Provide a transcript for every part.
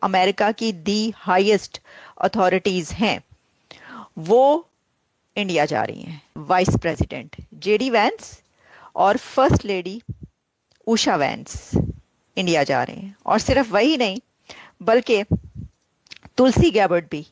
America की the highest authorities हैं वो इंडिया जा रही हैं। वाइस प्रेसिडेंट जेडी वैंस और first lady Usha vents India जा रहे हैं। और सिर्फ वही नहीं बल्कि तुलसी गैबर्ट भी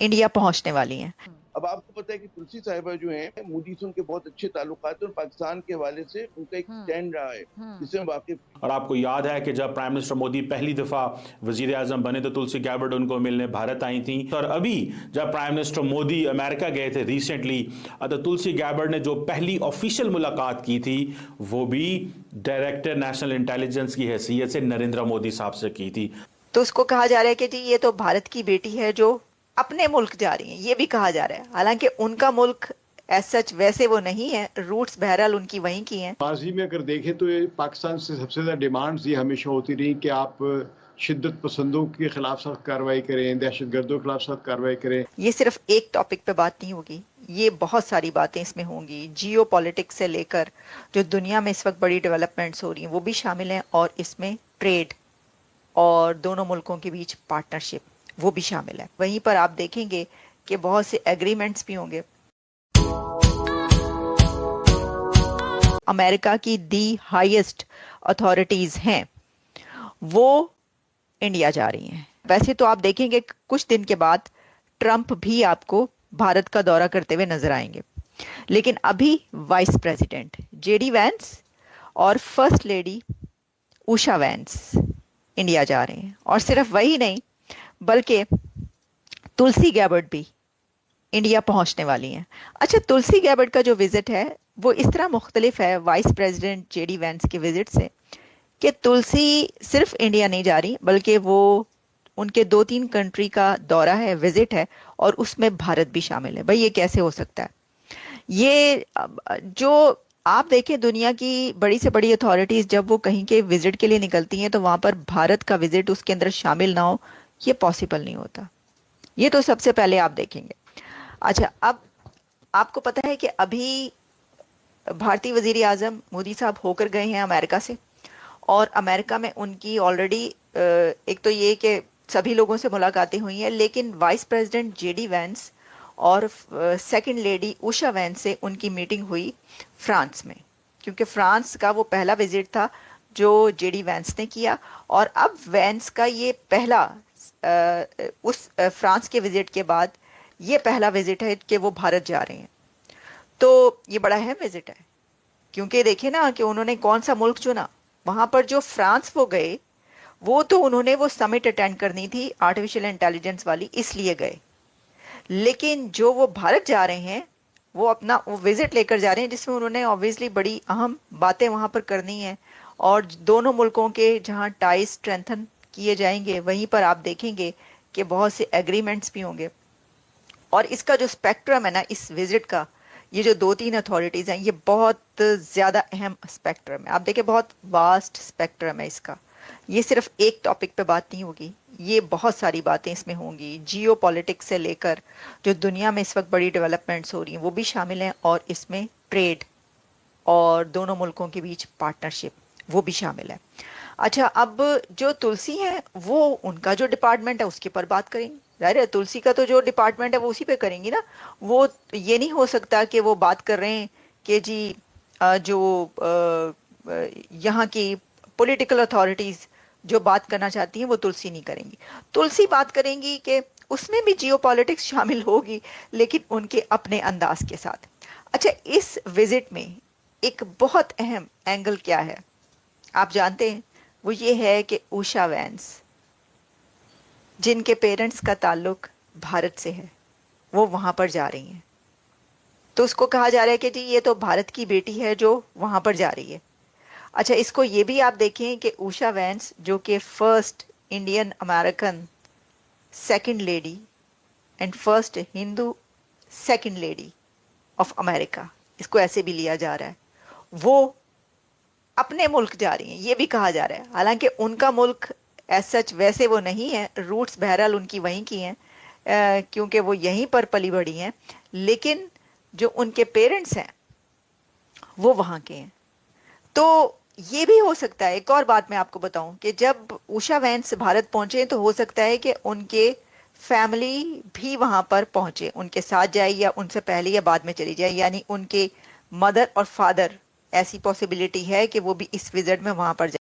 इंडिया पहुंचने वाली हैं। अब आपको पता है कि तुलसी साहिबा जो हैं, मोदी से उनके बहुत अच्छे ताल्लुकात हैं और पाकिस्तान के हवाले से उनका एक स्टैंड रहा है जिससे हम वाकिफ। और आपको याद है कि जब प्राइम मिनिस्टर मोदी पहली दफा वजीर आजम बने तो तुलसी गैबर्ट उनको मिलने भारत आई थी। और अभी जब प्राइम मिनिस्टर मोदी अमेरिका गए थे रिसेंटली, तो तुलसी गैबर्ट ने जो पहली ऑफिशियल मुलाकात की थी वो भी डायरेक्टर नेशनल इंटेलिजेंस की हैसियत से नरेंद्र मोदी साहब से की थी। तो उसको कहा जा रहा है कि जी ये तो भारत की बेटी है जो अपने मुल्क जा रही है, ये भी कहा जा रहा है। हालांकि उनका मुल्क एज सच वैसे वो नहीं है, रूट्स बहरहाल उनकी वहीं की हैं। माजी में अगर देखें तो ये पाकिस्तान से सबसे ज़्यादा डिमांड्स ये हमेशा होती रही कि आप शिद्दत पसंदों के खिलाफ सख्त कार्रवाई करें, दहशत गर्दों के खिलाफ सख्त कार्रवाई करें। ये सिर्फ एक टॉपिक पे बात नहीं होगी, ये बहुत सारी बातें इसमें होंगी। जियो पॉलिटिक्स से लेकर जो दुनिया में इस वक्त बड़ी डेवलपमेंट्स हो रही हैं वो भी शामिल हैं, और इसमें ट्रेड और दोनों मुल्कों के बीच पार्टनरशिप वो भी शामिल है। वहीं पर आप देखेंगे कि बहुत से एग्रीमेंट्स भी होंगे। अमेरिका की दी हाईएस्ट अथॉरिटीज हैं वो इंडिया जा रही हैं। वैसे तो आप देखेंगे कुछ दिन के बाद ट्रंप भी आपको भारत का दौरा करते हुए नजर आएंगे, लेकिन अभी वाइस प्रेसिडेंट जेडी वैंस और first lady Usha vents India जा रहे हैं। और सिर्फ वही नहीं बल्कि तुलसी गैबर्ट भी इंडिया पहुंचने वाली हैं। अच्छा, तुलसी गैबर्ट का जो विजिट है वो इस तरह मुख्तलिफ है वाइस प्रेसिडेंट जेडी वैंस के विजिट से कि तुलसी सिर्फ इंडिया नहीं जा रही बल्कि वो उनके 2-3 कंट्री का दौरा है, विजिट है, और उसमें भारत भी शामिल है। भाई ये कैसे हो सकता है? ये जो आप देखें दुनिया की बड़ी से बड़ी अथॉरिटीज जब वो कहीं के विजिट के लिए निकलती हैं तो वहां पर भारत का विजिट उसके अंदर शामिल ना हो, ये पॉसिबल नहीं होता। ये तो सबसे पहले आप देखेंगे। अच्छा, अब आपको पता है कि अभी भारतीय वजीर आजम मोदी साहब होकर गए हैं अमेरिका से, और अमेरिका में उनकी ऑलरेडी एक तो ये कि सभी लोगों से मुलाकातें हुई हैं, लेकिन वाइस प्रेसिडेंट जेडी वैंस और सेकंड लेडी उषा वैंस से उनकी मीटिंग हुई फ्रांस में, क्योंकि फ्रांस का वो पहला विजिट था जो जेडी वैंस ने किया। और अब वैंस का ये पहला उस फ्रांस के विजिट के बाद ये पहला विजिट है कि वो भारत जा रहे हैं। तो ये बड़ा अहम विजिट है, क्योंकि देखिए ना कि उन्होंने कौन सा मुल्क चुना। वहां पर जो फ्रांस वो गए वो तो उन्होंने वो समिट अटेंड करनी थी आर्टिफिशियल इंटेलिजेंस वाली, इसलिए गए। लेकिन जो वो भारत जा रहे हैं वो अपना वो विजिट लेकर जा रहे हैं जिसमें उन्होंने ऑब्वियसली बड़ी अहम बातें वहां पर करनी है, और दोनों मुल्कों के जहां टाई स्ट्रेंथन किए जाएंगे वहीं पर आप देखेंगे कि बहुत से एग्रीमेंट्स भी होंगे। और इसका जो स्पेक्ट्रम है ना इस विजिट का, ये जो 2-3 अथॉरिटीज हैं, ये बहुत ज्यादा अहम स्पेक्ट्रम है। आप देखिए बहुत वास्ट स्पेक्ट्रम है इसका। ये सिर्फ एक टॉपिक पे बात नहीं होगी, ये बहुत सारी बातें इसमें होंगी। जियो पॉलिटिक्स से लेकर जो दुनिया में इस वक्त बड़ी डेवलपमेंट्स हो रही हैं वो भी शामिल हैं, और इसमें ट्रेड और दोनों मुल्कों के बीच पार्टनरशिप वो भी शामिल है। अच्छा, अब जो तुलसी है वो उनका जो डिपार्टमेंट है उसके पर बात करेंगे। जाहिर है तुलसी का तो जो डिपार्टमेंट है वो उसी पे करेंगी ना। वो ये नहीं हो सकता कि वो बात कर रहे हैं कि जी जो यहाँ की पॉलिटिकल अथॉरिटीज जो बात करना चाहती हैं वो तुलसी नहीं करेंगी। तुलसी बात करेंगी कि उसमें भी जियो पॉलिटिक्स शामिल होगी, लेकिन उनके अपने अंदाज के साथ। अच्छा, इस विजिट में एक बहुत अहम एंगल क्या है आप जानते हैं? वो ये है कि उषा वैंस जिनके पेरेंट्स का ताल्लुक भारत से है वो वहां पर जा रही हैं। तो उसको कहा जा रहा है कि जी ये तो भारत की बेटी है जो वहां पर जा रही है। अच्छा, इसको ये भी आप देखें कि उषा वैंस जो कि first Indian American second lady and first Hindu second lady of America, इसको ऐसे भी लिया जा रहा है, वो अपने मुल्क जा रही हैं, ये भी कहा जा रहा है। हालांकि उनका मुल्क एज सच वैसे वो नहीं है, रूट्स बहरहाल उनकी वहीं की हैं, क्योंकि वो यहीं पर पली बड़ी हैं, लेकिन जो उनके पेरेंट्स हैं वो वहाँ के हैं। तो یہ بھی ہو سکتا ہے، ایک اور بات میں آپ کو بتاؤں کہ جب اوشا وینس بھارت پہنچے تو ہو سکتا ہے کہ ان کے فیملی بھی وہاں پر پہنچے، ان کے ساتھ جائے یا ان سے پہلے یا بعد میں چلی جائے، یعنی ان کے مدر اور فادر، ایسی پاسبلٹی ہے کہ وہ بھی اس وزٹ میں وہاں پر جائے۔